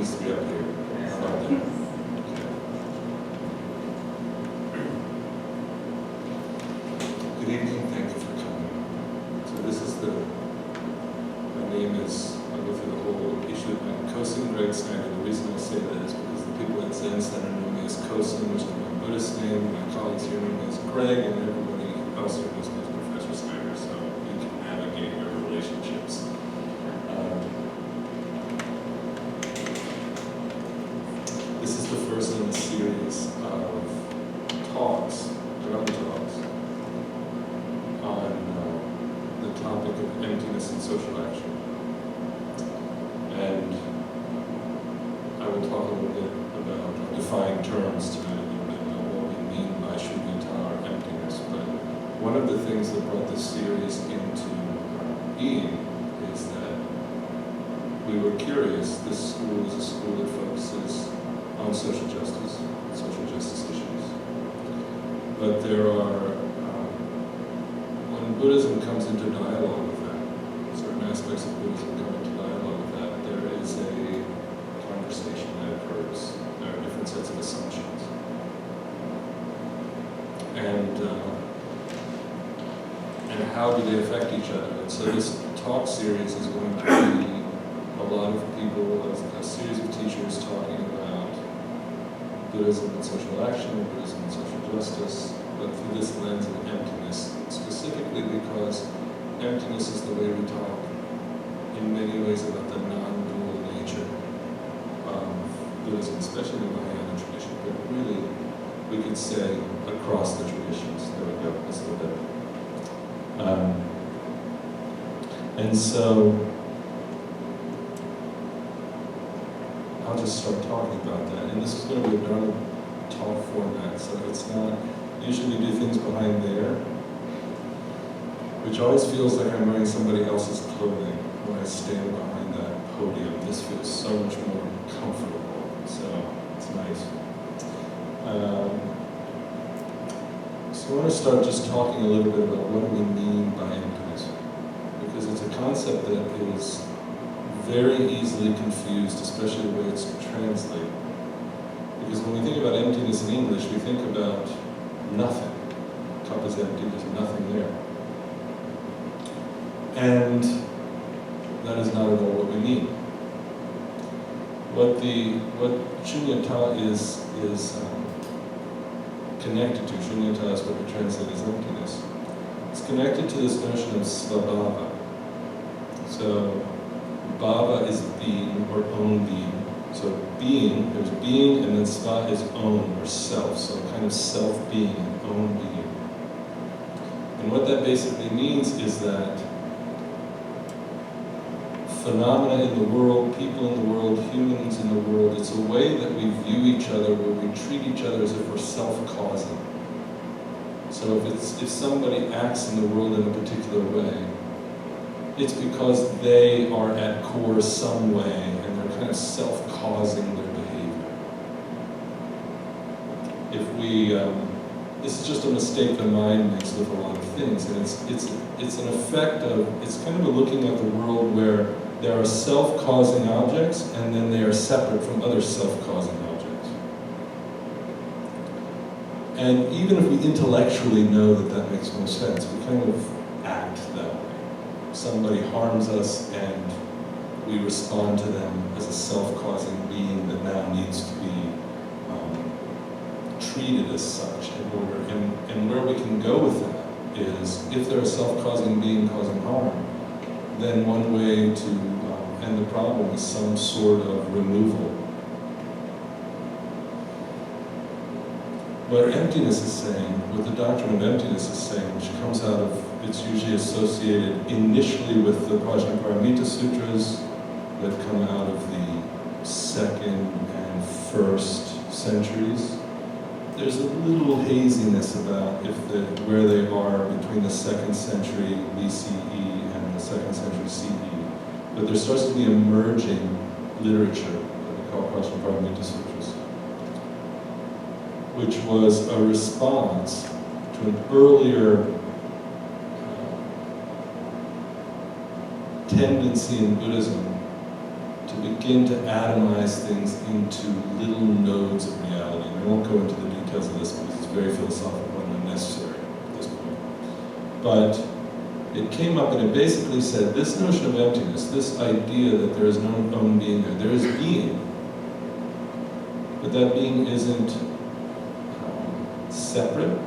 needs to be up here. How about that? Good evening, thank you for coming. So this is my name is, I'll go through the whole issue. I'm Kosin Greg Snyder. The reason I say that is because the people at Zen Center know me as Kosin, which is my Buddhist name. My colleagues here know me as Greg, and everybody else here knows me as Professor Snyder, so you can navigate your relationships. This is the first in a series of talks, Dharma talks, on the topic of emptiness and social action. And I will talk a little bit about define terms tonight, a little bit about what we mean by shunyata or emptiness. But one of the things that brought this series into being is that we were curious. This school is a school that focuses on social justice issues. But there are, when Buddhism comes into dialogue with that, certain aspects of Buddhism come into dialogue with that, there is a conversation that occurs. There are different sets of assumptions. And how do they affect each other? And so this talk series is going to be a lot of people, a series of teachers talking about Buddhism and social action, Buddhism and social justice, but through this lens of emptiness, specifically because emptiness is the way we talk in many ways about the non-dual nature of Buddhism, especially the Mahayana tradition, but really we could say across the traditions. There we go, that's a little bit. And so I'll just start talking about that. And this is going to be a Dharma talk format, so it's not, usually we do things behind there, which always feels like I'm wearing somebody else's clothing when I stand behind that podium. This feels so much more comfortable, so it's nice. So I want to start just talking a little bit about what do we mean by emptiness, because it's a concept that is very easily confused, especially the way it's translated. Because when we think about emptiness in English, we think about nothing. The cup is empty, there's nothing there. And that is not at all what we mean. What shunyata is connected to, shunyata is what we translate as emptiness. It's connected to this notion of svabhava. So bhava is being or own being. So being, there's being, and then sva is own or self, so kind of self-being and own being. And what that basically means is that phenomena in the world, people in the world, humans in the world, it's a way that we view each other, where we treat each other as if we're self-causing. So if somebody acts in the world in a particular way, it's because they are at core some way, and they're kind of self-causing their behavior. If we, this is just a mistake the mind makes with a lot of things, and it's an effect of, it's kind of a looking at the world where there are self-causing objects, and then they are separate from other self-causing objects. And even if we intellectually know that that makes no sense, we kind of act that way. Somebody harms us, and we respond to them as a self-causing being that now needs to be treated as such in order. And where we can go with that is, if they're a self-causing being causing harm, then one way to end the problem is some sort of removal. What emptiness is saying, what the doctrine of emptiness is saying, which comes out of, it's usually associated initially with the Prajnaparamita Sutras that come out of the 2nd and 1st centuries. There's a little haziness about where they are between the 2nd century BCE and the 2nd century CE. But there starts to be emerging literature that we call Prajnaparamita Sutras, which was a response to an earlier tendency in Buddhism to to begin to atomize things into little nodes of reality. And I won't go into the details of this because it's very philosophical and unnecessary at this point. But it came up and it basically said this notion of emptiness, this idea that there is no known being there is being, but that being isn't separate,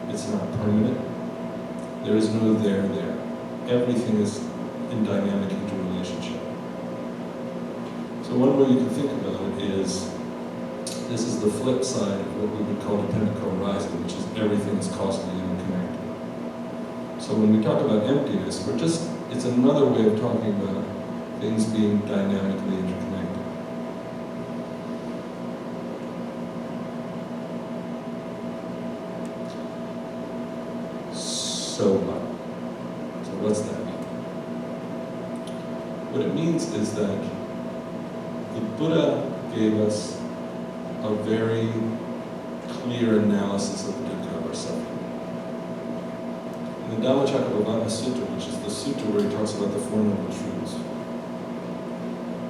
it's not permanent, there is no there. Everything is in dynamic interrelationship. So one way you can think about it is, this is the flip side of what we would call dependent co-arising, which is everything is causally interconnected. So when we talk about emptiness, it's another way of talking about things being dynamically interconnected. So what? So what's that mean? What it means is that the Buddha gave us a very clear analysis of the dukkha, or suffering. In the Dhammacakkappavattana Sutta, which is the sutta where he talks about the Four Noble Truths,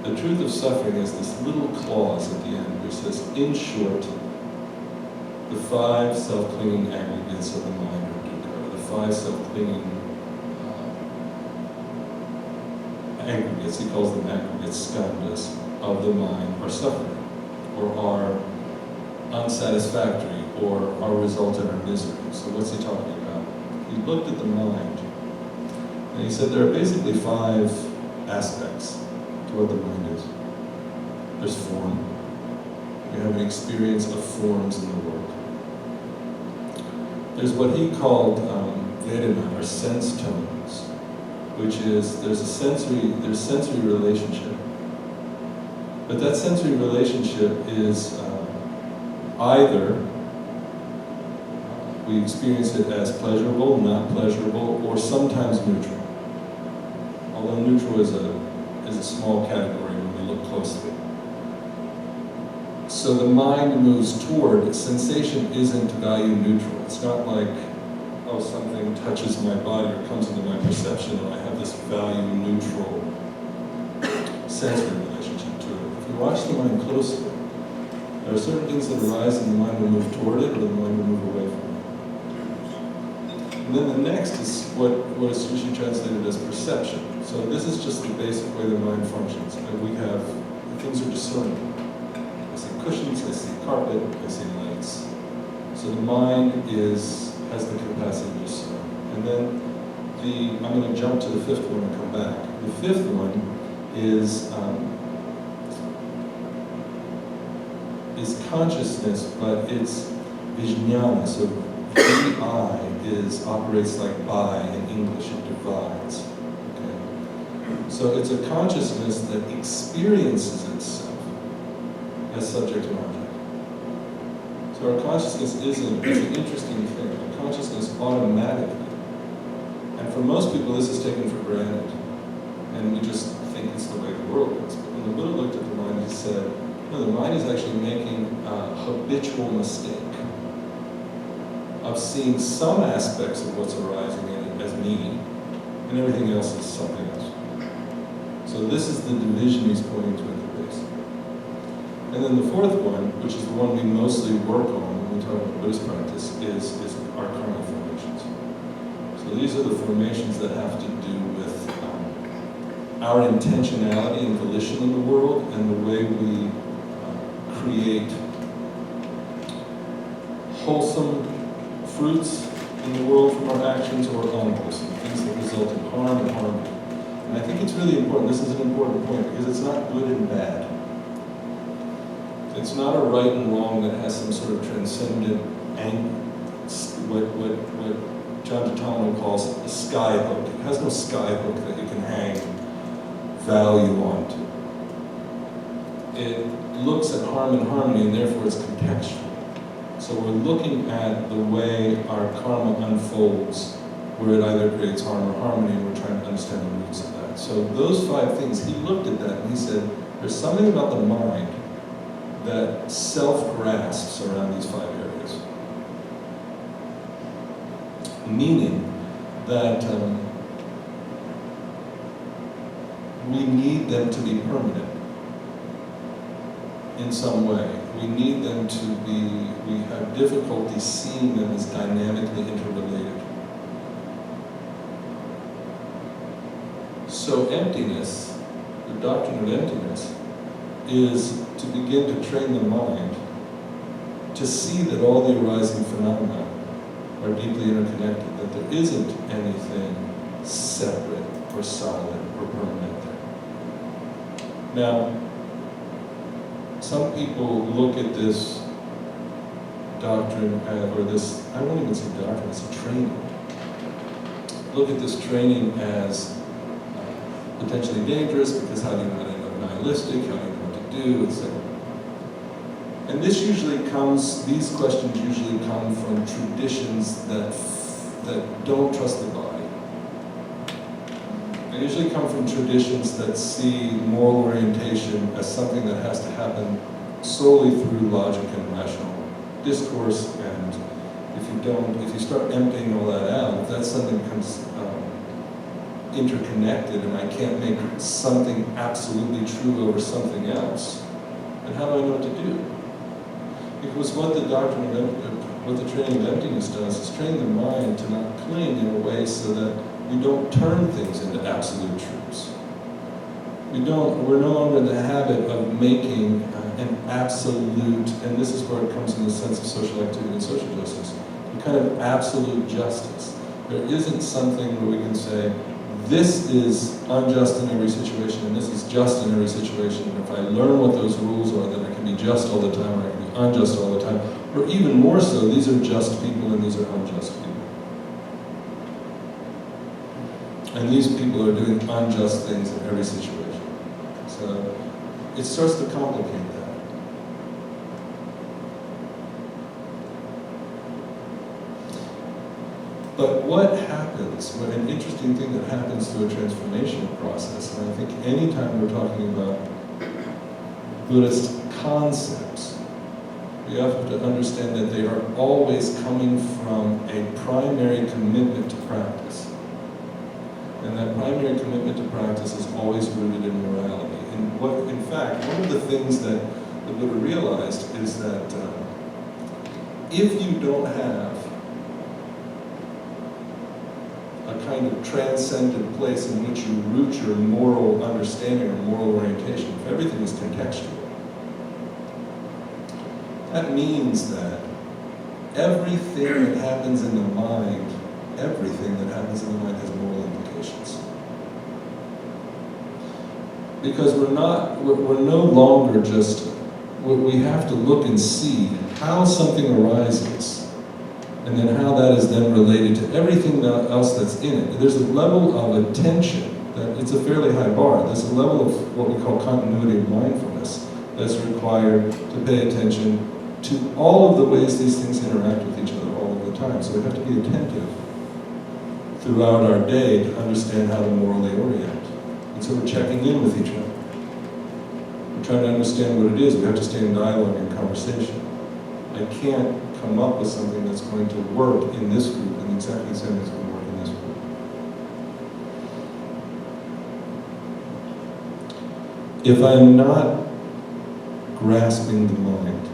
the truth of suffering is this little clause at the end which says, in short, the five self-clinging aggregates of the mind are dukkha, or the five self-clinging aggregates, he calls them aggregates, skandhas, of the mind are suffering, or are unsatisfactory, or are result in our misery. So what's he talking about? He looked at the mind, and he said there are basically five aspects to what the mind is. There's form. We have an experience of forms in the world. There's what he called Vedana, or sense tones, which is there's sensory relationship. But that sensory relationship is either we experience it as pleasurable, not pleasurable, or sometimes neutral. Although neutral is a small category when we look closely. So the mind moves toward, sensation isn't value neutral. It's not like, oh, something touches my body or comes into my perception and I have this value neutral sensory relationship to it. If you watch the mind closely, there are certain things that arise and the mind will move toward it or the mind will move away from it. And then the next is what is usually translated as perception. So this is just the basic way the mind functions. Things are discernible. I see cushions, I see carpet, I see lights. So the mind has the capacity to discern. And then I'm going to jump to the fifth one and come back. The fifth one is consciousness, but it's vijnana. So VI operates like by in English, it divides. Okay? So it's a consciousness that experiences itself as subject and object. So our consciousness it's an interesting thing. Our consciousness automatically, and for most people this is taken for granted, and we just think it's the way the world is. But when the Buddha looked at the mind, he said, no, the mind is actually making a habitual mistake of seeing some aspects of what's arising in it as me, and everything else is something else. So this is the division he's pointing to at the base. And then the fourth one, which is the one we mostly work on when we talk about Buddhist practice, is our karma formations. So these are the formations that have to do with our intentionality and volition in the world, and the way we create wholesome fruits in the world from our actions, or unwholesome, things that result in harm and harmony. And I think it's really important, this is an important point, because it's not good and bad. It's not a right and wrong that has some sort of transcendent, what John Titano calls a sky hook. It has no sky hook that you can hang value onto. It looks at harm and harmony, and therefore it's contextual. So we're looking at the way our karma unfolds, where it either creates harm or harmony, and we're trying to understand the roots of that. So those five things, he looked at that and he said, there's something about the mind that self-grasps around these five areas. Meaning that we need them to be permanent. in some way. We need them to be, we have difficulty seeing them as dynamically interrelated. So emptiness, the doctrine of emptiness, is to begin to train the mind to see that all the arising phenomena are deeply interconnected, that there isn't anything separate or solid or permanent there. Now, some people look at this doctrine, or this, I won't even say doctrine, it's a training. Look at this training as potentially dangerous, because how do you not end up nihilistic, how do you know what to do, etc. And this usually comes, these questions usually come from traditions that don't trust the body. They usually come from traditions that see moral orientation as something that has to happen solely through logic and rational discourse, and if you start emptying all that out, if that suddenly becomes interconnected and I can't make something absolutely true over something else, then how do I know what to do? Because what the doctrine of what the training of emptiness does is train the mind to not cling in a way so that we don't turn things into absolute truths. We're no longer in the habit of making an absolute, and this is where it comes in the sense of social activity and social justice, a kind of absolute justice. There isn't something where we can say, this is unjust in every situation, and this is just in every situation. And if I learn what those rules are, then I can be just all the time, or I can be unjust all the time. Or even more so, these are just people and these are unjust people. And these people are doing unjust things in every situation. So it starts to complicate that. But what happens, an interesting thing that happens through a transformational process, and I think anytime we're talking about Buddhist concepts, we have to understand that they are always coming from a primary commitment to practice. And that primary commitment to practice is always rooted in morality. And in fact, one of the things that the Buddha realized is that if you don't have a kind of transcendent place in which you root your moral understanding or moral orientation, if everything is contextual, that means that everything that happens in the mind, everything that happens in the mind has moral implications. Because we're no longer just, we have to look and see how something arises, and then how that is then related to everything else that's in it. There's a level of attention, that it's a fairly high bar. There's a level of what we call continuity of mindfulness that's required to pay attention to all of the ways these things interact with each other all of the time. So we have to be attentive throughout our day to understand how to morally orient. And so we're checking in with each other. We're trying to understand what it is. We have to stay in dialogue and conversation. I can't come up with something that's going to work in this group and exactly the same as going to work in this group. If I'm not grasping the mind,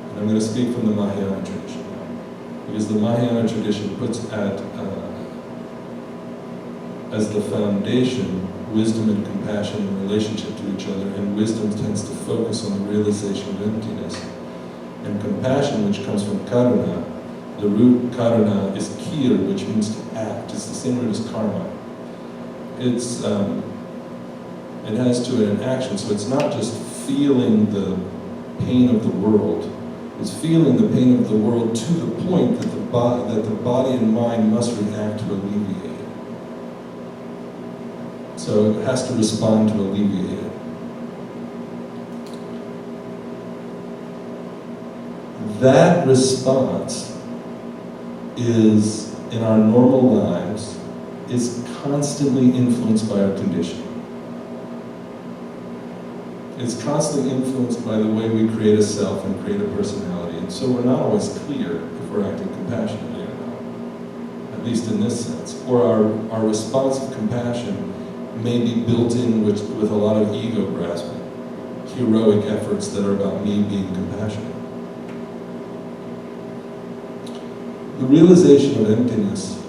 and I'm going to speak from the Mahayana tradition now, because the Mahayana tradition puts as the foundation wisdom and compassion in relationship to each other, and wisdom tends to focus on the realization of emptiness. And compassion, which comes from karuna, the root karuna is kir, which means to act. It's the same root as karma. It has to an action, so it's not just feeling the pain of the world. It's feeling the pain of the world to the point that the body and mind must react to alleviate it. So it has to respond to alleviate it. That response is, in our normal lives, is constantly influenced by our conditioning. It's constantly influenced by the way we create a self and create a personality. And so we're not always clear if we're acting compassionately or not, at least in this sense. Or our response of compassion may be built in with a lot of ego grasping. heroic efforts that are about me being compassionate. The realization of emptiness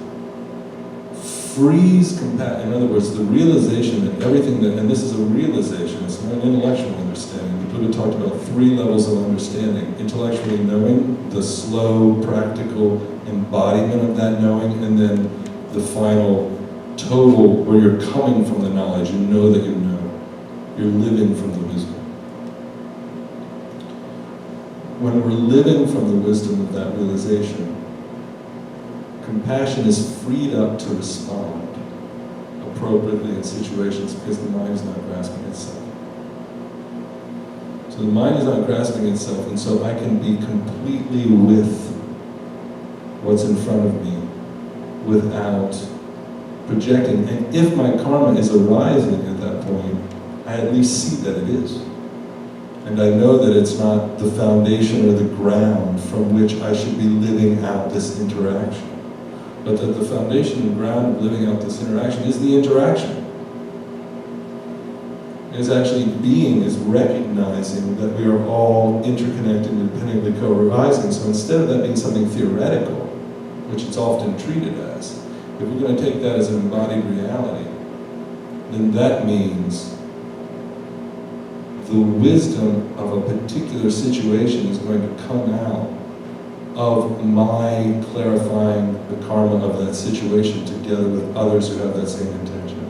frees compassion. In other words, the realization that everything that, and this is a realization, it's not an intellectual understanding. The Buddha talked about 3 levels of understanding. Intellectually knowing, the slow, practical embodiment of that knowing, and then the final total, where you're coming from the knowledge, you know that you know. You're living from the wisdom. When we're living from the wisdom of that realization, compassion is freed up to respond appropriately in situations because the mind is not grasping itself. So the mind is not grasping itself, and so I can be completely with what's in front of me without projecting. And if my karma is arising at that point, I at least see that it is. And I know that it's not the foundation or the ground from which I should be living out this interaction. But that the foundation and ground of living out this interaction is the interaction. Is actually being, is recognizing that we are all interconnected and independently co-arising. So instead of that being something theoretical, which it's often treated as, if we're going to take that as an embodied reality, then that means the wisdom of a particular situation is going to come out of my clarifying the karma of that situation together with others who have that same intention.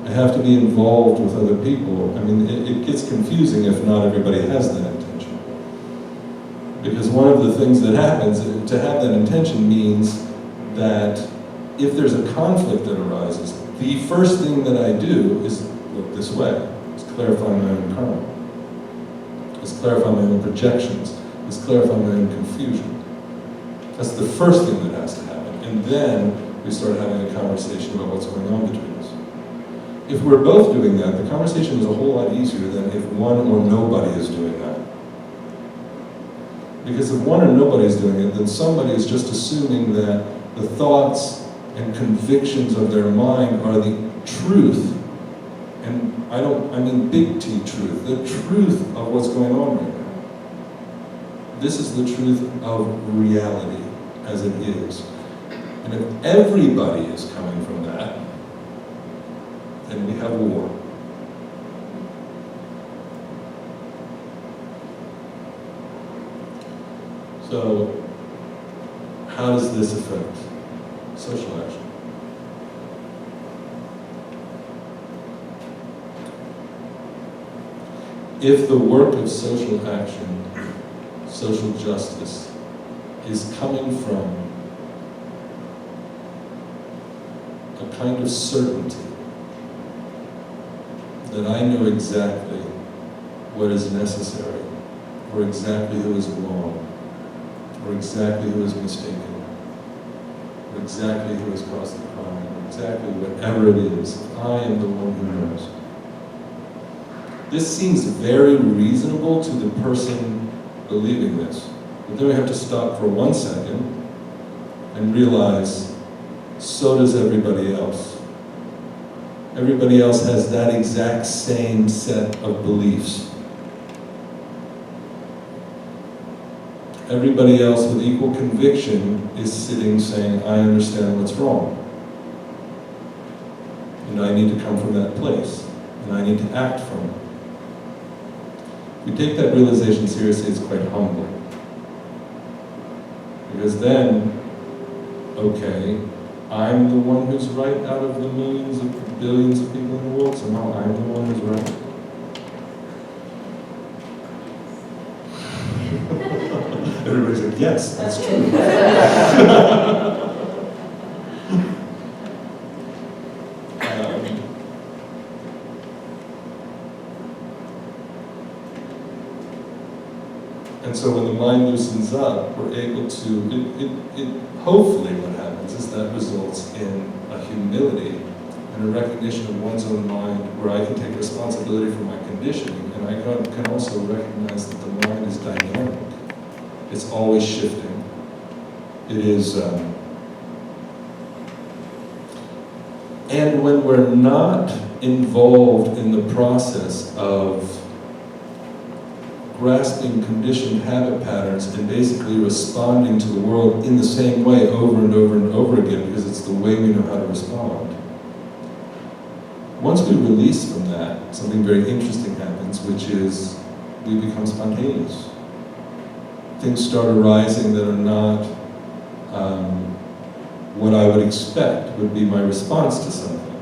I have to be involved with other people. I mean, it gets confusing if not everybody has that intention. Because one of the things that happens, to have that intention means that if there's a conflict that arises, the first thing that I do is look this way. It's clarify my own karma. It's clarify my own projections. It's clarify my own confusion. That's the first thing that has to happen. And then we start having a conversation about what's going on between us. If we're both doing that, the conversation is a whole lot easier than if one or nobody is doing that. Because if one or nobody is doing it, then somebody is just assuming that the thoughts and convictions of their mind are the truth. And I mean big T truth, the truth of what's going on right now. This is the truth of reality as it is. And if everybody is coming from that, then we have war. So, how does this affect social action? If the work of social action, social justice, is coming from a kind of certainty that I know exactly what is necessary, or exactly who is wrong, or exactly who is mistaken, or exactly who has caused the crime, or exactly whatever it is, I am the one who knows. This seems very reasonable to the person believing this. But then we have to stop for 1 second and realize, so does everybody else. Everybody else has that exact same set of beliefs. Everybody else with equal conviction is sitting saying, I understand what's wrong. And I need to come from that place. And I need to act from it. If we take that realization seriously, it's quite humbling. Because then, okay, I'm the one who's right out of the millions of billions of people in the world, somehow I'm the one who's right. Everybody's like, yes, that's true. And so when the mind loosens up, we're able to, hopefully what happens is that results in a humility and a recognition of one's own mind where I can take responsibility for my conditioning, and I can also recognize that the mind is dynamic. It's always shifting. It is, And when we're not involved in the process of grasping conditioned habit patterns and basically responding to the world in the same way over and over and over again, because it's the way we know how to respond. Once we release from that, something very interesting happens, which is we become spontaneous. Things start arising that are not what I would expect would be my response to something.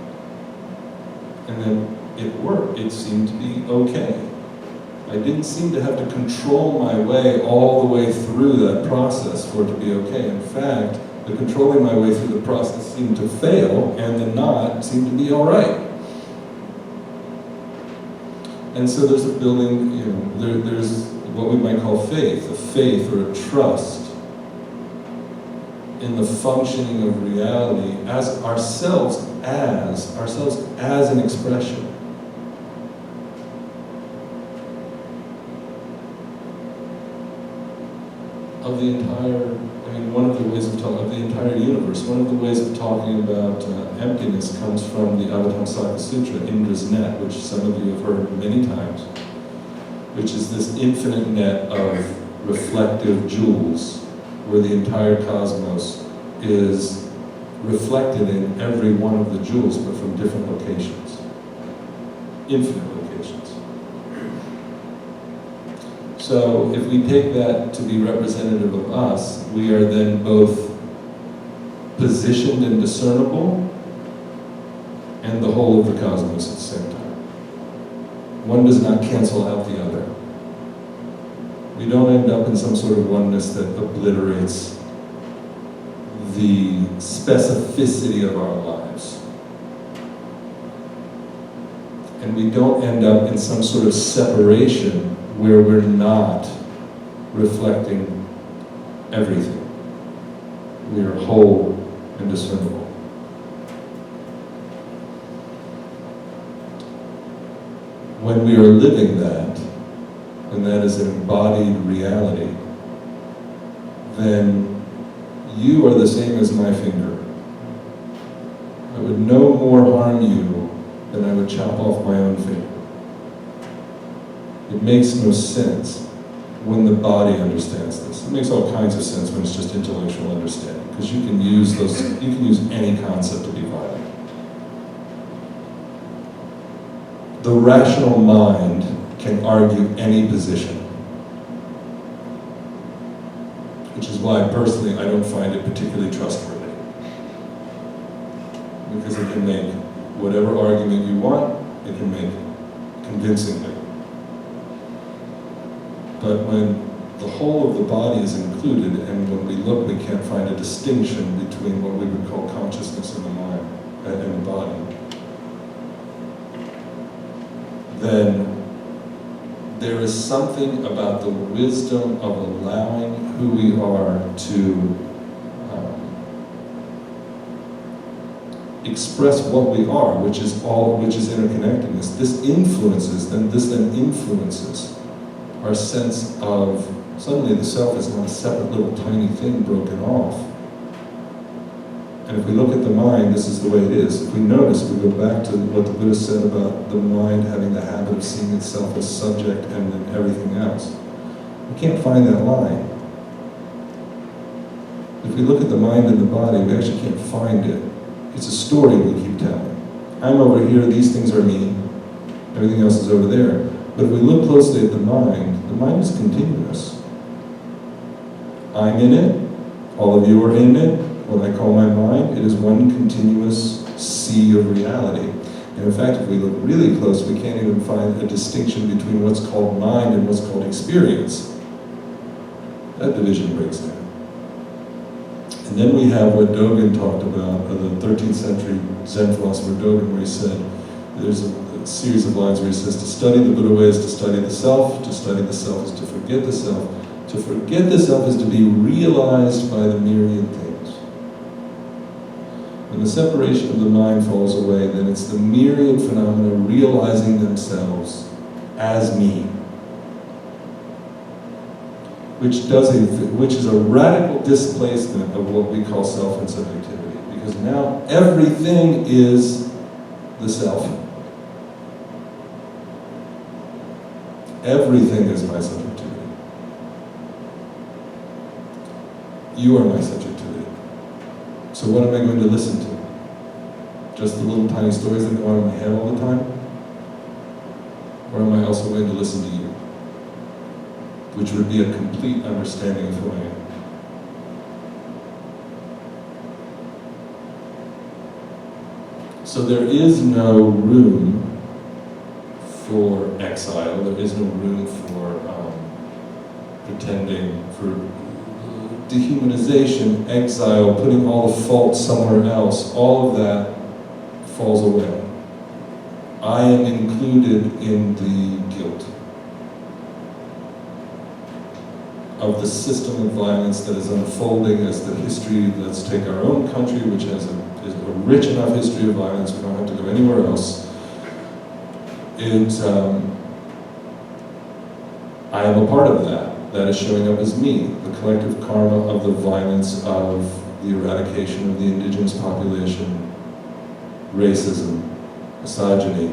And then it worked. It seemed to be okay. I didn't seem to have to control my way all the way through that process for it to be okay. In fact, the controlling my way through the process seemed to fail, and the not seemed to be all right. And so there's a building, there's what we might call faith, a faith or a trust in the functioning of reality as ourselves as an expression. Of the entire, one of the ways of talking, of the entire universe, one of the ways of talking about emptiness comes from the Avatamsaka Sutra, Indra's net, which some of you have heard many times, which is this infinite net of reflective jewels, where the entire cosmos is reflected in every one of the jewels, but from different locations, infinite locations. So if we take that to be representative of us, we are then both positioned and discernible, and the whole of the cosmos at the same time. One does not cancel out the other. We don't end up in some sort of oneness that obliterates the specificity of our lives. And we don't end up in some sort of separation where we're not reflecting everything. We are whole and discernible. When we are living that, and that is an embodied reality, then you are the same as my finger. I would no more harm you than I would chop off my own finger. It makes no sense when the body understands this. It makes all kinds of sense when it's just intellectual understanding, because you can use any concept to be violent. The rational mind can argue any position, which is why personally I don't find it particularly trustworthy, because it can make whatever argument you want, it can make convincingly. But when the whole of the body is included, and when we look, we can't find a distinction between what we would call consciousness and the mind and the body, then there is something about the wisdom of allowing who we are to express what we are, which is interconnectedness. This then influences our sense of, suddenly the self is not a separate little tiny thing broken off. And if we look at the mind, this is the way it is. If we notice, we go back to what the Buddha said about the mind having the habit of seeing itself as subject and then everything else. We can't find that line. If we look at the mind and the body, we actually can't find it. It's a story we keep telling. I'm over here, these things are me, everything else is over there. But if we look closely at the mind is continuous. I'm in it, all of you are in it. What I call my mind, it is one continuous sea of reality. And in fact, if we look really close, we can't even find a distinction between what's called mind and what's called experience. That division breaks down. And then we have what Dogen talked about, the 13th century Zen philosopher Dogen, where he said, there's a series of lines where he says, to study the Buddha way is to study the self is to forget the self is to be realized by the myriad things. When the separation of the mind falls away, then it's the myriad phenomena realizing themselves as me, which is a radical displacement of what we call self and subjectivity. Because Because now everything is the self. Everything is my subjectivity. You are my subjectivity. So what am I going to listen to? Just the little tiny stories that go on in my head all the time? Or am I also going to listen to you? Which would be a complete understanding of who I am. So there is no room for exile, there is no room for pretending, for dehumanization, exile, putting all the fault somewhere else. All of that falls away. I am included in the guilt of the system of violence that is unfolding as the history. Let's take our own country, which is a rich enough history of violence, we don't have to go anywhere else. I am a part of that. That is showing up as me, the collective karma of the violence of the eradication of the indigenous population, racism, misogyny,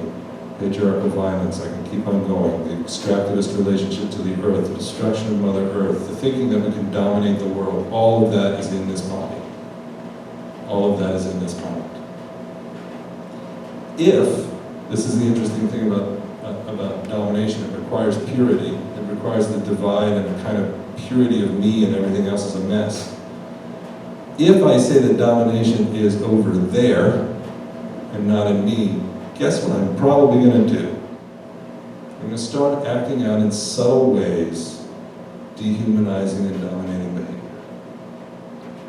patriarchal violence, I can keep on going, the extractivist relationship to the earth, the destruction of Mother Earth, the thinking that we can dominate the world, all of that is in this body. All of that is in this mind. If, this is the interesting thing about domination, it requires purity, it requires the divide and a kind of purity of me and everything else is a mess. If I say that domination is over there and not in me, guess what I'm probably going to do? I'm going to start acting out in subtle ways, dehumanizing and dominating behavior.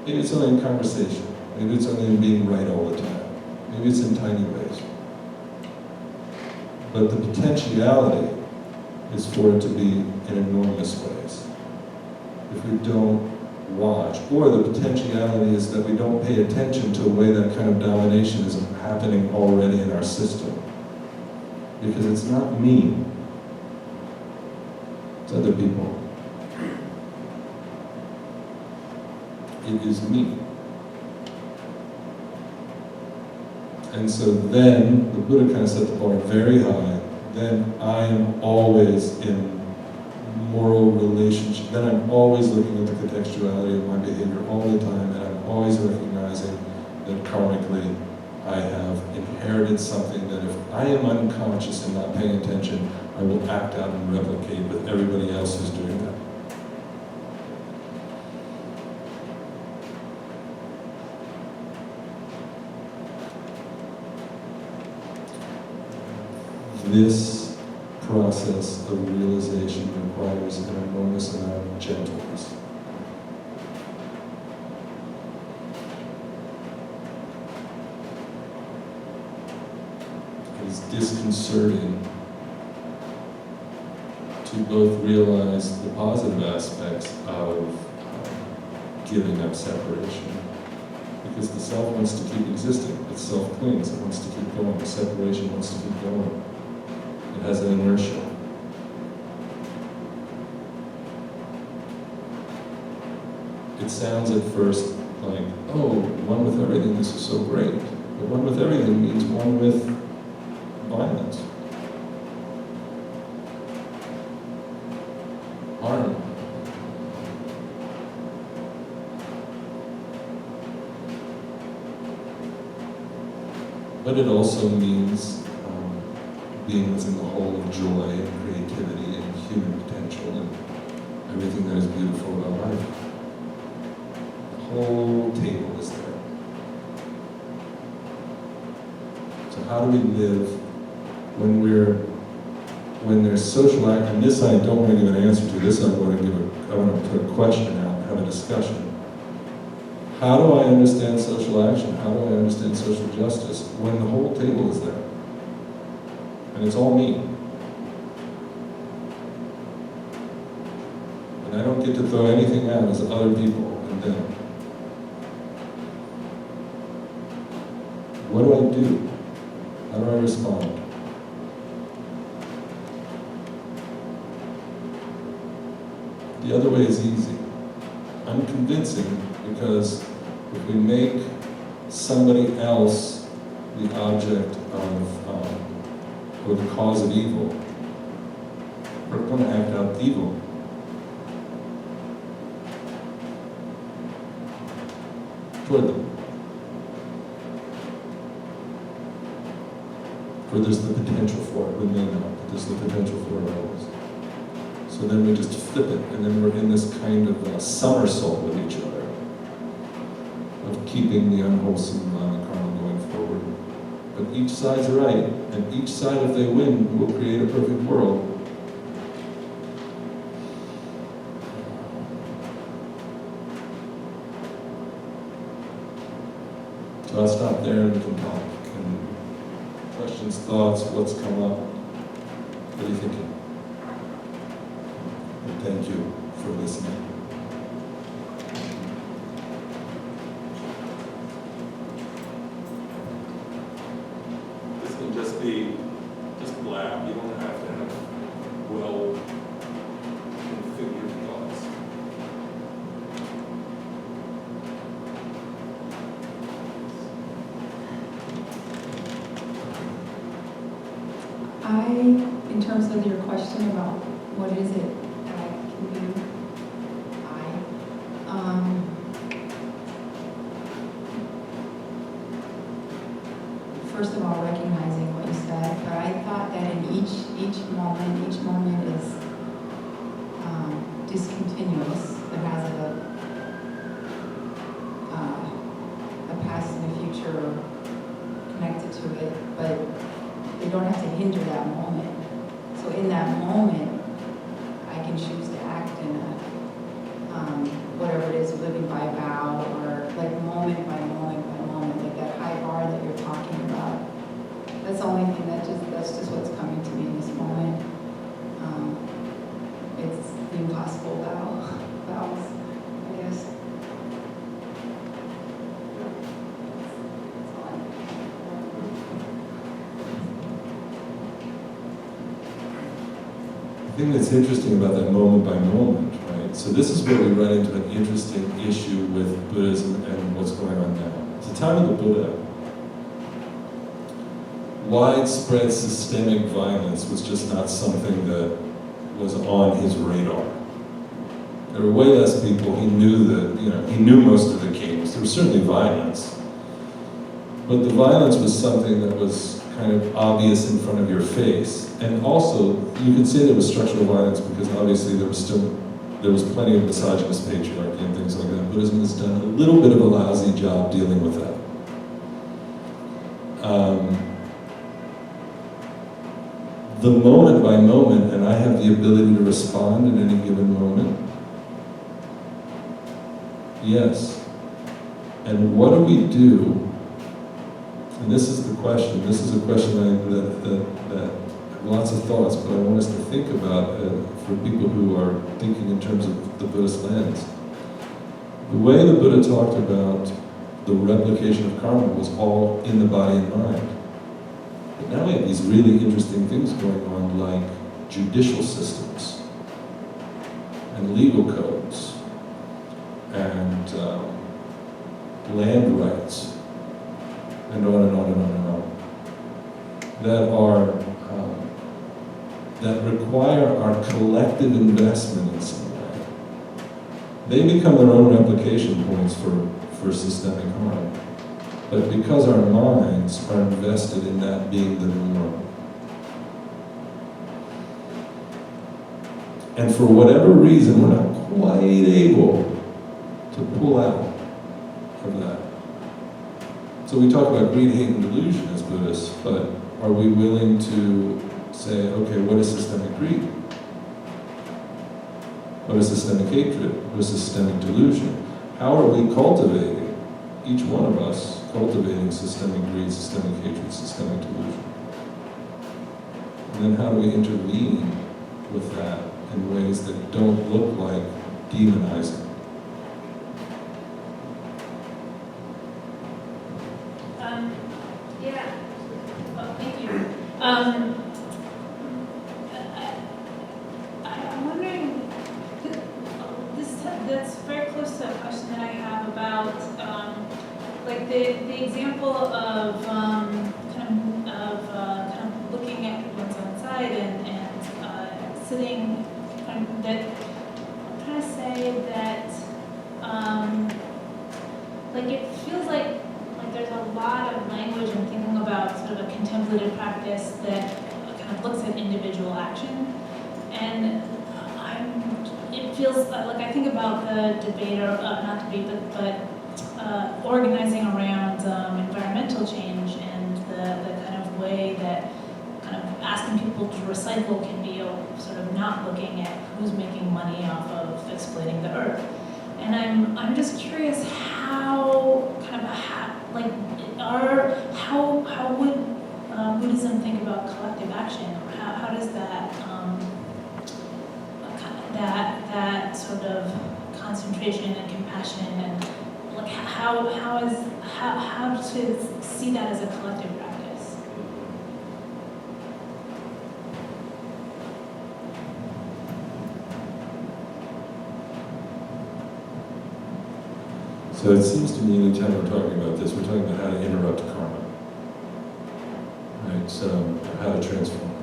Maybe it's only in conversation. Maybe it's only in being right all the time. Maybe it's in tiny ways. But the potentiality is for it to be in enormous ways. If we don't watch, or the potentiality is that we don't pay attention to the way that kind of domination is happening already in our system. Because it's not me, it's other people. It is me. And so then, the Buddha kind of set the bar very high, then I am always in moral relationship, then I'm always looking at the contextuality of my behavior all the time, and I'm always recognizing that karmically I have inherited something that if I am unconscious and not paying attention, I will act out and replicate with everybody else who's doing that. This process of realization requires an enormous amount of gentleness. It is disconcerting to both realize the positive aspects of giving up separation, because the self wants to keep existing. It's self-clings, it wants to keep going. The separation wants to keep going. It has an inertia. It sounds at first like, oh, one with everything, this is so great. But one with everything means one with violence, harm. But it also means being within the whole of joy and creativity and human potential and everything that is beautiful about life. The whole table is there. So how do we live when there's social action? And this I don't want to give an answer to. This I want to put a question out and have a discussion. How do I understand social action? How do I understand social justice when the whole table is there? And it's all me. And I don't get to throw anything out as other people and them. What do I do? How do I respond? The other way is easy. Unconvincing, because if we make somebody else the object of, or the cause of evil, we're going to act out evil. Toward them. Or there's the potential for it, we may not, but there's the potential for it always. So then we just flip it, and then we're in this kind of somersault with each other, of keeping the unwholesome karma going forward. But each side's right, and each side, if they win, will create a perfect world. So I'll stop there and we can talk. And questions, thoughts, what's come up? What are you thinking? And thank you for listening. This can just be blab. You don't have to have well configured thoughts. In terms of your question about what is it that I can do, first of all, recognizing what you said, but I thought that in each moment is discontinuous. It has a past and a future connected to it, but they don't have to hinder that moment. So in that moment, I can choose to act in a, whatever it is, living by vow, or like moment by moment by moment, like that high bar that you're talking about. That's the only thing that's just what's coming to me in this moment. It's the impossible vows, I guess. The thing that's interesting about that moment by moment, right? So this is where we run into an interesting issue with Buddhism and what's going on now. At the time of the Buddha, widespread systemic violence was just not something that was on his radar. There were way less people. He knew that, he knew most of the kings. There was certainly violence. But the violence was something that was kind of obvious in front of your face. And also, you could say there was structural violence because obviously there was plenty of misogynist patriarchy and things like that. Buddhism has done a little bit of a lousy job dealing with that. The moment by moment, and I have the ability to respond at any given moment. Yes. And what do we do? And this is the question. This is a question that have lots of thoughts, but I want us to think about for people who are thinking in terms of the Buddhist lens. The way the Buddha talked about the replication of karma was all in the body and mind. But now we have these really interesting things going on, like judicial systems and legal codes and land rights and on and on and on and on, that require our collective investment in some way. They become their own replication points for systemic harm. But because our minds are invested in that being the norm. And for whatever reason, we're not quite able to pull out of that. So we talk about greed, hate, and delusion as Buddhists, but are we willing to say, okay, what is systemic greed? What is systemic hatred? What is systemic delusion? How are we cultivating, each one of us, cultivating systemic greed, systemic hatred, systemic delusion? And then how do we intervene with that in ways that don't look like demonizing? Thank you. I'm wondering, that's very close to a question that I have about like the the example of kind of looking at one's own side and sitting, that I'm trying to say that like it feels like there's a lot of language in thinking about sort of a contemplative practice that kind of looks at individual action, and it feels like I think about the debate, or not debate, but organizing around environmental change and the kind of way that kind of asking people to recycle can be sort of not looking at who's making money off of exploiting the earth. And I'm just curious how would Buddhism think about collective action? Or how does that that sort of concentration and compassion and like how to see that as a collective practice? So it seems to me anytime we're talking about this, we're talking about how to interrupt karma, right? So how to transform it.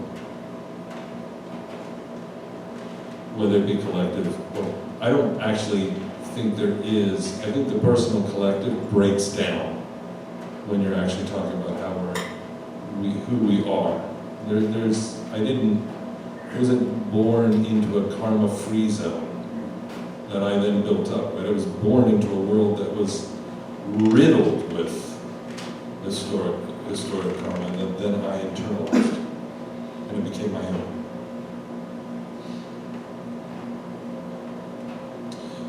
Whether it be collective, well, I don't actually think there is. I think the personal collective breaks down when you're actually talking about who we are. I wasn't born into a karma-free zone that I then built up, but I was born into a world that was riddled with historic karma that then I internalized, and it became my own.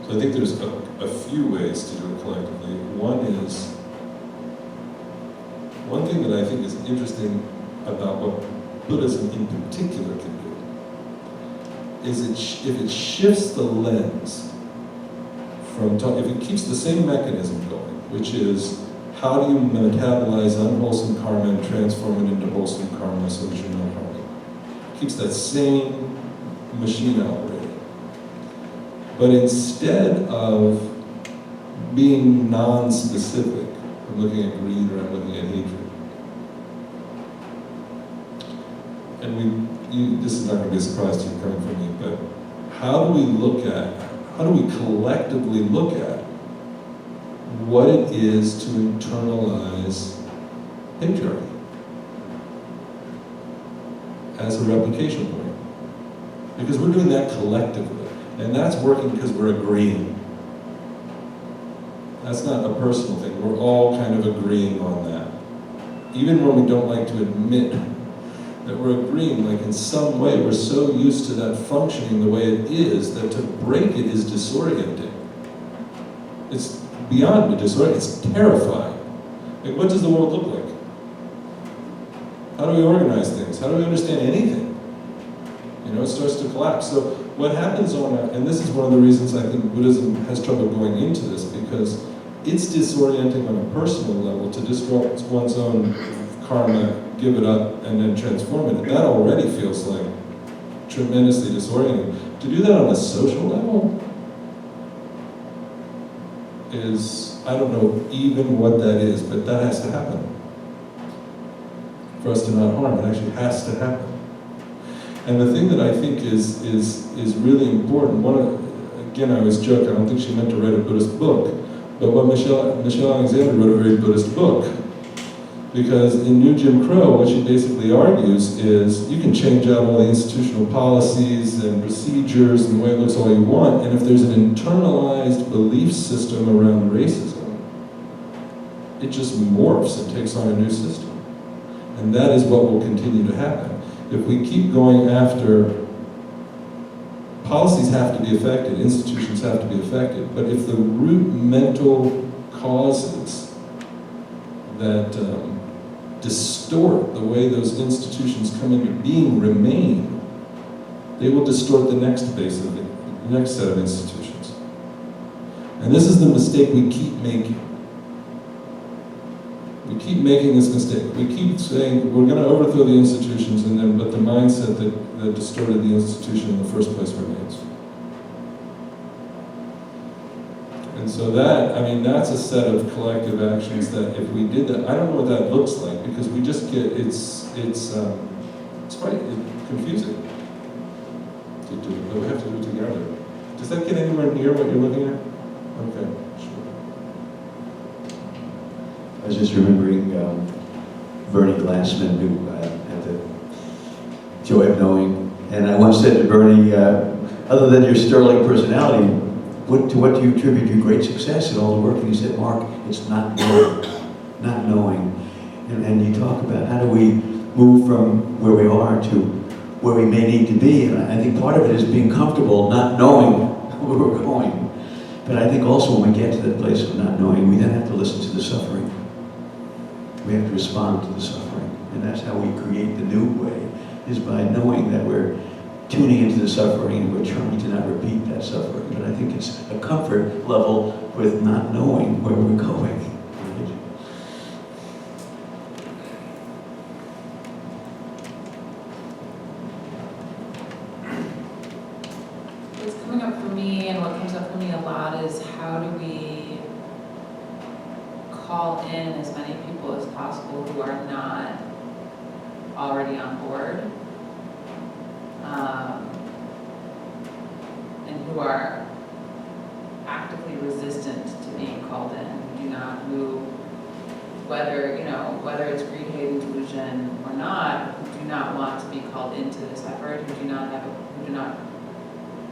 So I think there's a few ways to do it collectively. One thing that I think is interesting about what Buddhism in particular can do is if it shifts the lens if it keeps the same mechanism going, which is how do you metabolize unwholesome karma and transform it into wholesome karma so that you're not harming. Keeps that same machine operating. But instead of being non-specific, I'm looking at greed or I'm looking at hatred. And this is not going to be a surprise to you coming from me, but how do we collectively look at what it is to internalize patriarchy as a replication point? Because we're doing that collectively, and that's working because we're agreeing. That's not a personal thing. We're all kind of agreeing on that. Even when we don't like to admit that we're agreeing, like in some way we're so used to that functioning the way it is that to break it is disorienting. It's beyond disorienting, it's terrifying. Like, what does the world look like? How do we organize things? How do we understand anything? It starts to collapse. So what happens and this is one of the reasons I think Buddhism has trouble going into this, because it's disorienting on a personal level to disrupt one's own karma, give it up, and then transform it. That already feels like tremendously disorienting. To do that on a social level is, I don't know even what that is, but that has to happen. For us to not harm, it actually has to happen. And the thing that I think is really important, again, I always joke, I don't think she meant to write a Buddhist book, but what Michelle Alexander wrote a very Buddhist book. Because in New Jim Crow, what she basically argues is you can change out all the institutional policies and procedures and the way it looks all you want, and if there's an internalized belief system around racism, it just morphs and takes on a new system. And that is what will continue to happen. If we keep going after, policies have to be affected, institutions have to be affected, but if the root mental causes that distort the way those institutions come into being remain, they will distort the next set of institutions. And this is the mistake we keep making. We keep making this mistake. We keep saying we're going to overthrow the institutions, but the mindset that distorted the institution in the first place remains. And And so that, I mean, that's a set of collective actions that if we did that, I don't know what that looks like, because we just get, it's quite confusing to do, but we have to do it together. Does that get anywhere near what you're looking at? Okay, sure. I was just remembering Bernie Glassman, who had the joy of knowing, and I once said to Bernie, other than your sterling personality, to what do you attribute your great success in all the work? And he said, Mark, it's not knowing, not knowing. And you talk about how do we move from where we are to where we may need to be, and I think part of it is being comfortable not knowing where we're going. But I think also when we get to that place of not knowing, we then have to listen to the suffering. We have to respond to the suffering. And that's how we create the new way, is by knowing that we're tuning into the suffering and we're trying to not repeat that suffering. But I think it's a comfort level with not knowing where we're going. What's coming up for me and what comes up for me a lot is how do we call in as many people as possible who are not already on board, and who are actively resistant to being called in, who do not move, whether it's greed, hate, and delusion or not, who do not want to be called into this effort, who do not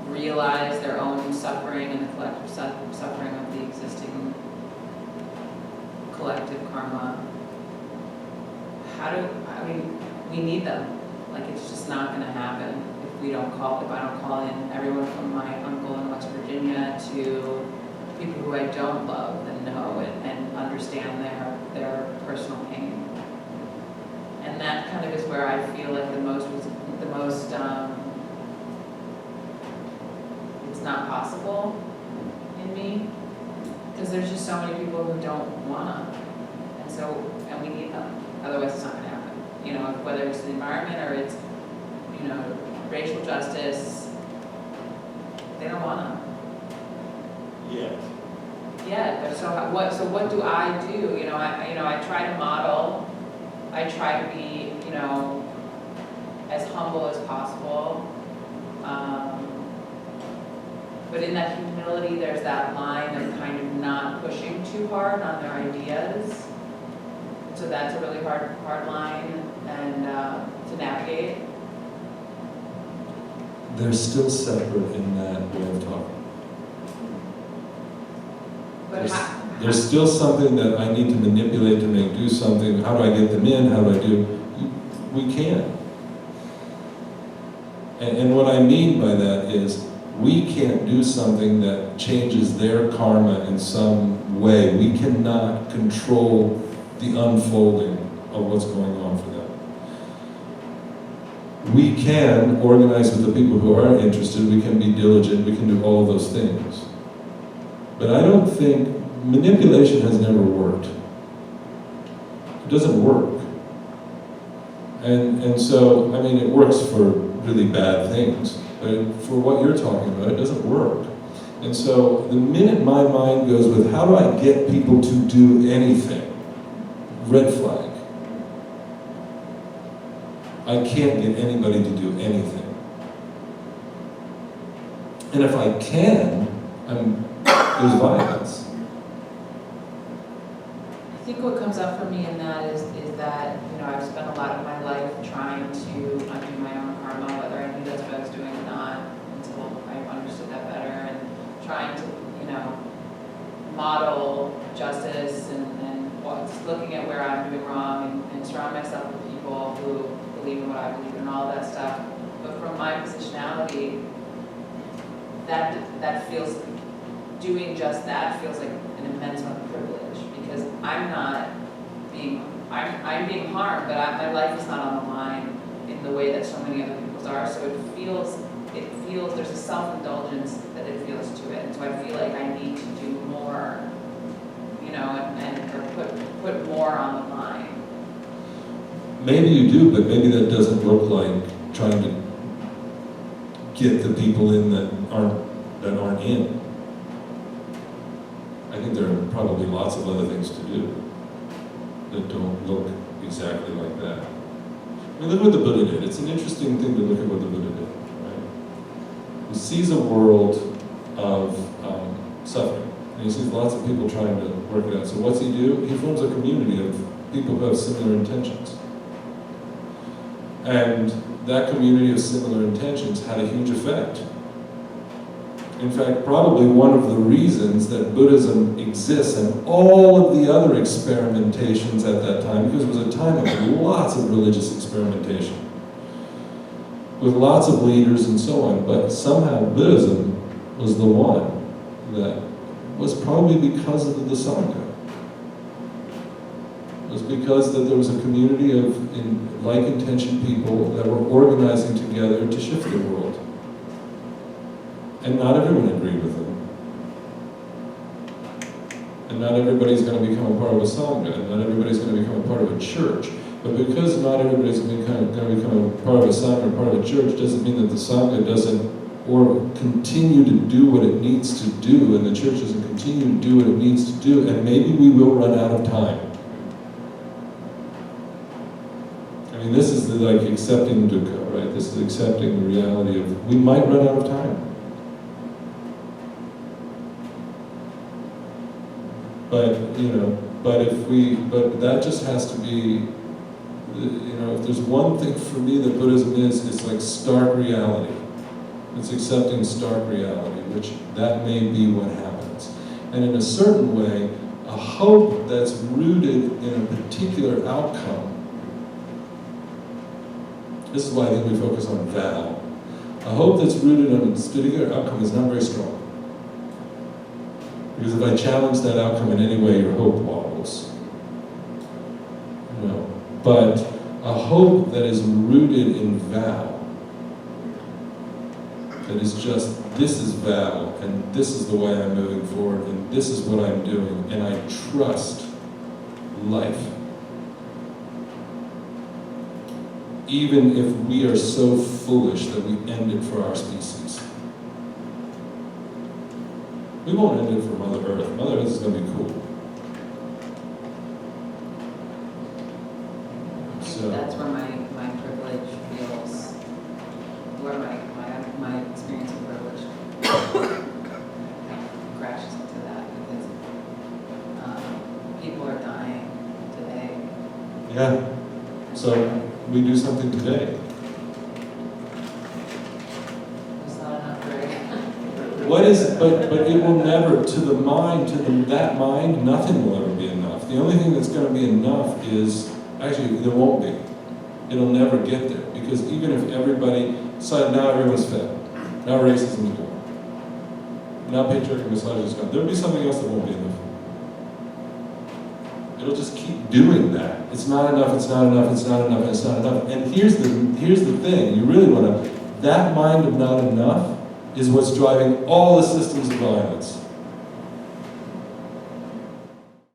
realize their own suffering and the collective suffering of the existing collective karma. We need them. Like, it's just not going to happen if I don't call in everyone from my uncle in West Virginia to people who I don't love and know and understand their personal pain. And that kind of is where I feel like the most it's not possible in me, because there's just so many people who don't wanna, and we need them. Otherwise, it's not going to happen. Whether it's the environment or it's racial justice, they don't wanna. Yeah. So what do I do? I try to model. I try to be as humble as possible. But in that humility, there's that line of kind of not pushing too hard on their ideas. So that's a really hard line and to navigate. They're still separate in that way of talking. But There's still something that I need to manipulate to make do something. How do I get them in? How do I do? We can. And what I mean by that is we can't do something that changes their karma in some way. We cannot control the unfolding of what's going on for them. We can organize with the people who are interested, we can be diligent, we can do all of those things. But I don't think, manipulation has never worked. It doesn't work. And so, it works for really bad things, but for what you're talking about, it doesn't work. And so, the minute my mind goes with, how do I get people to do anything? Red flag. I can't get anybody to do anything. And if I can, there's violence. I think what comes up for me in that is that I've spent a lot of my life trying to undo my own karma, whether I knew that's what I was doing or not, until I understood that better, and trying to model justice and looking at where I'm doing wrong and surround myself with people who believe in what I believe in and all that stuff. But from my positionality, that feels, doing just that feels like an immense amount of privilege, because I'm being harmed, but my life is not on the line in the way that so many other people's are. So it feels there's a self-indulgence that it feels to it. And so I feel like I need to do more, or put more on the line. Maybe you do, but maybe that doesn't look like trying to get the people in that aren't in. I think there are probably lots of other things to do that don't look exactly like that. I mean, look what the Buddha did. It's an interesting thing to look at what the Buddha did, right? He sees a world of suffering, and he sees lots of people trying to work it out. So what's he do? He forms a community of people who have similar intentions. And that community of similar intentions had a huge effect. In fact, probably one of the reasons that Buddhism exists and all of the other experimentations at that time, because it was a time of lots of religious experimentation, with lots of leaders and so on, but somehow Buddhism was the one that was probably because of the Sangha. It was because that there was a community of like-intentioned people that were organizing together to shift the world. And not everyone agreed with them. And not everybody's going to become a part of a Sangha, and not everybody's going to become a part of a church. But because not everybody's going to become a part of a Sangha or part of a church, doesn't mean that the Sangha doesn't or continue to do what it needs to do, and the church doesn't continue to do what it needs to do, and maybe we will run out of time. I mean, this is the, like, accepting dukkha, right? This is accepting the reality of we might run out of time. But, you know, but that just has to be, you know, if there's one thing for me that Buddhism is, it's like stark reality. It's accepting stark reality, which that may be what happens. And in a certain way, a hope that's rooted in a particular outcome. This is why I think we focus on vow. A hope that's rooted on a particular outcome is not very strong. Because if I challenge that outcome in any way, your hope wobbles. You know? But a hope that is rooted in vow, that is just, this is vow, and this is the way I'm moving forward, and this is what I'm doing, and I trust life. Even if we are so foolish that we end it for our species. We won't end it for Mother Earth. Mother Earth is going to be cool. So That's where my privilege feels, where my experience of privilege crashes into that, because people are dying today. yeah, so we do something today. It's not enough, Greg. What is, but it will never, to the mind, that mind, nothing will ever be enough. The only thing that's going to be enough is, actually, there won't be. It'll never get there, because even if everybody decided now everyone's fed, now racism is gone, now patriarchy and misogyny is gone, there'll be something else that won't be enough. It'll just keep doing that. It's not enough, it's not enough, it's not enough, it's not enough. And here's the thing, you really want to, that mind of not enough is what's driving all the systems of violence.